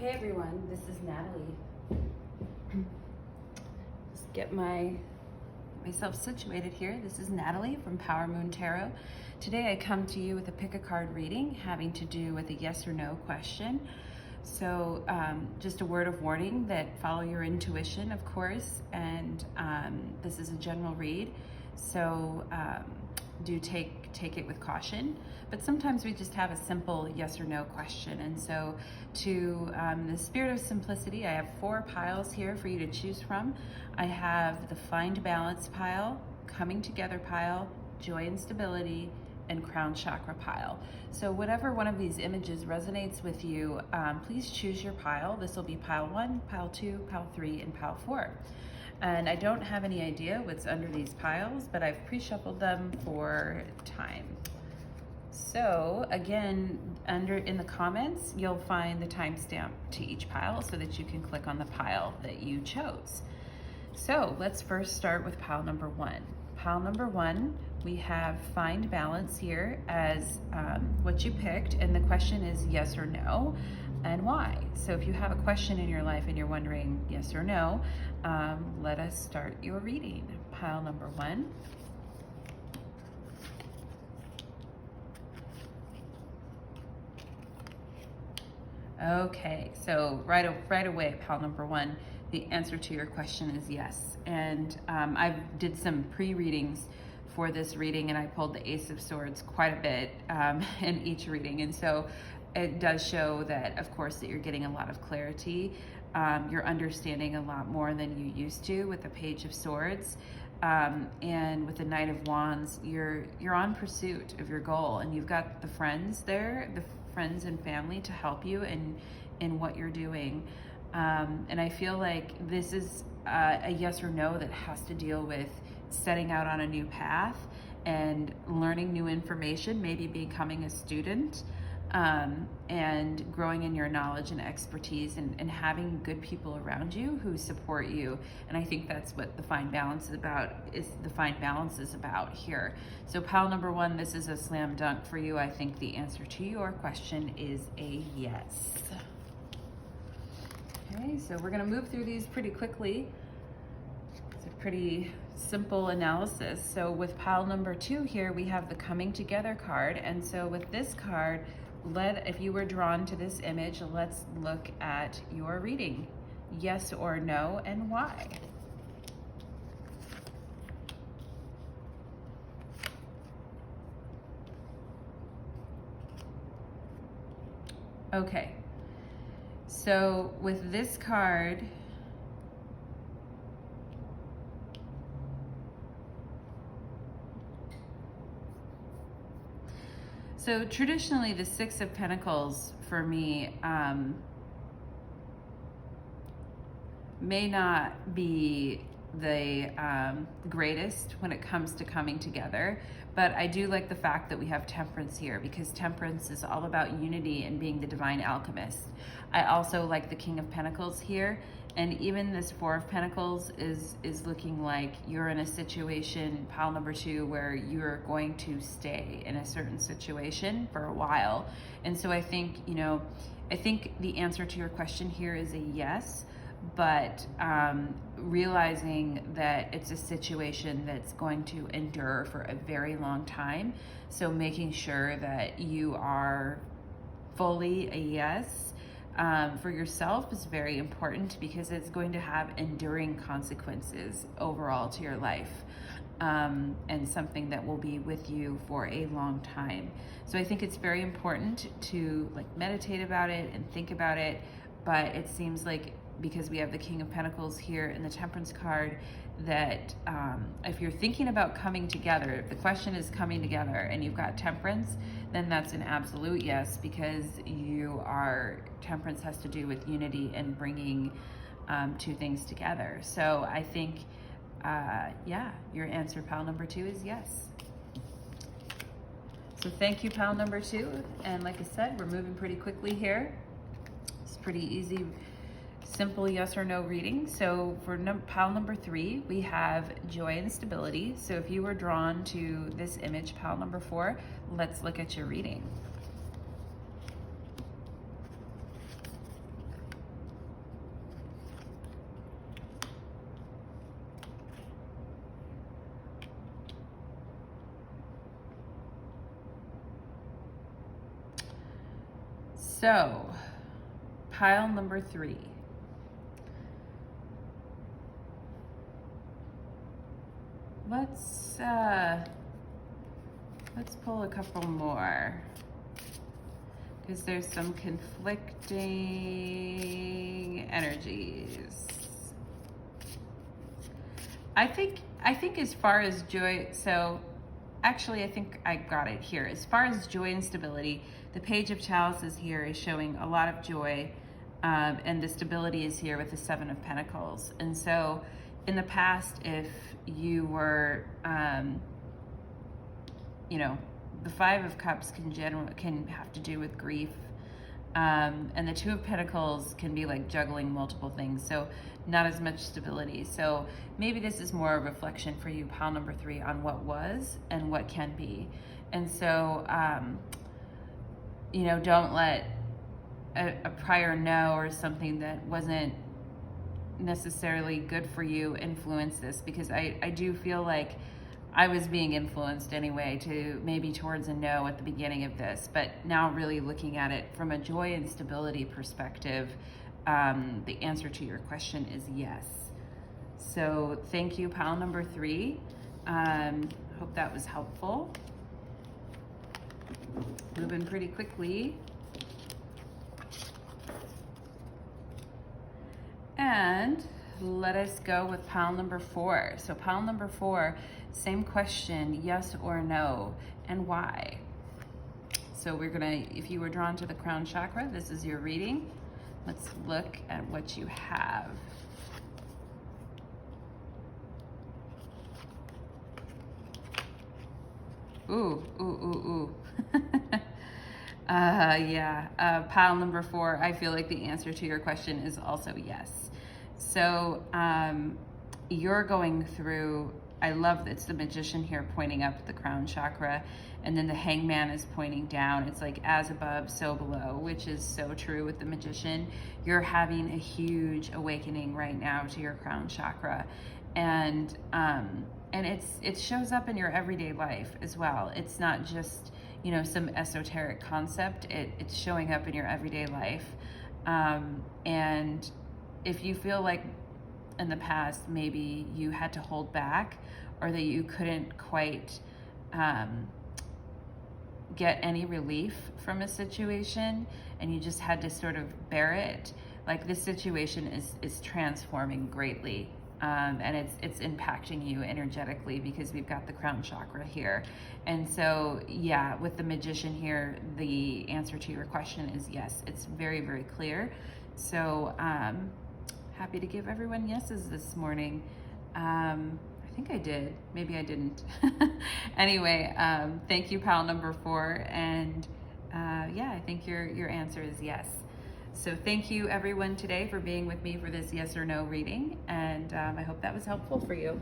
Hey everyone, this is Natalie. Just get myself situated here. This is Natalie from Power Moon Tarot. Today I come to you with a pick a card reading having to do with a yes or no question. So just a word of warning that follow your intuition, of course, and this is a general read. So do take it with caution, but sometimes we just have a simple yes or no question. And so to the spirit of simplicity, I have 4 piles here for you to choose from. I have the Find Balance pile, Coming Together pile, Joy and Stability, and Crown Chakra pile. So whatever one of these images resonates with you, please choose your pile. This will be pile 1, pile 2, pile 3, and pile 4. And I don't have any idea what's under these piles, but I've pre-shuffled them for time. So again, in the comments, you'll find the timestamp to each pile so that you can click on the pile that you chose. So let's first start with pile number 1. Pile number 1, we have Find Balance here as what you picked, and the question is yes or no, and why. So if you have a question in your life and you're wondering yes or no, let us start your reading. Pile number 1. Okay, so right away, pile number 1, the answer to your question is yes. And I did some pre-readings for this reading, and I pulled the Ace of Swords quite a bit in each reading. And so it does show that, of course, that you're getting a lot of clarity. You're understanding a lot more than you used to with the Page of Swords. And with the Knight of Wands, you're on pursuit of your goal, and you've got the friends there, the friends and family to help you in what you're doing. And I feel like this is a yes or no that has to deal with setting out on a new path and learning new information, maybe becoming a student, and growing in your knowledge and expertise, and having good people around you who support you. And I think that's what the Find Balance is about here. So pile number 1, this is a slam dunk for you. I think the answer to your question is a yes. Okay, so we're gonna move through these pretty quickly. It's a pretty simple analysis. So with pile number 2 here, we have the Coming Together card. And so with this card, if you were drawn to this image, let's look at your reading. Yes or no, and why? Okay, so with this card, so traditionally the 6 of Pentacles for me may not be the greatest when it comes to coming together, but I do like the fact that we have Temperance here, because Temperance is all about unity and being the divine alchemist. I also like the King of Pentacles here, and even this 4 of Pentacles is looking like you're in a situation, pile number 2, where you're going to stay in a certain situation for a while. And so I think, I think the answer to your question here is a yes, but realizing that it's a situation that's going to endure for a very long time. So making sure that you are fully a yes for yourself is very important, because it's going to have enduring consequences overall to your life, and something that will be with you for a long time. So I think it's very important to meditate about it and think about it, but it seems like, because we have the King of Pentacles here in the Temperance card, that if you're thinking about coming together, if the question is coming together and you've got Temperance, then that's an absolute yes, because Temperance has to do with unity and bringing 2 things together. So I think, your answer, pile number 2, is yes. So thank you, pile number 2. And like I said, we're moving pretty quickly here. It's pretty easy, simple yes or no reading. So for pile number 3, we have Joy and Stability. So if you were drawn to this image, pile number 4, let's look at your reading. So, pile number 3. Let's pull a couple more, because there's some conflicting energies. I think as far as joy, so actually I think I got it here. As far as joy and stability, the Page of Chalices here is showing a lot of joy, and the stability is here with the Seven of Pentacles. And so in the past, if you were, you know, the Five of Cups can have to do with grief, and the Two of Pentacles can be like juggling multiple things, so not as much stability. So maybe this is more a reflection for you, pile number 3, on what was and what can be. And so, you know, don't let a prior no or something that wasn't necessarily good for you influence this, because I do feel like I was being influenced anyway to maybe towards a no at the beginning of this, but now really looking at it from a joy and stability perspective, the answer to your question is yes. So thank you, pile number 3. Hope that was helpful. Moving pretty quickly. And let us go with pile number 4. So pile number 4, same question, yes or no, and why? So we're gonna, if you were drawn to the crown chakra, this is your reading. Let's look at what you have. Ooh, ooh, ooh, ooh. Yeah, pile number 4, I feel like the answer to your question is also yes. So you're going through, I love that it's the Magician here pointing up at the crown chakra, and then the Hangman is pointing down. It's like as above, so below, which is so true with the Magician. You're having a huge awakening right now to your crown chakra, and it shows up in your everyday life as well. It's not just, you know, some esoteric concept. It's showing up in your everyday life, and if you feel like in the past maybe you had to hold back, or that you couldn't quite get any relief from a situation and you just had to sort of bear it, like this situation is transforming greatly, and it's impacting you energetically, because we've got the crown chakra here. And so yeah, with the Magician here, the answer to your question is yes. It's very, very clear. So happy to give everyone yeses this morning. I think I did, maybe I didn't. Anyway, thank you, pile number 4, and yeah, I think your answer is yes. So thank you everyone today for being with me for this yes or no reading, and I hope that was helpful for you.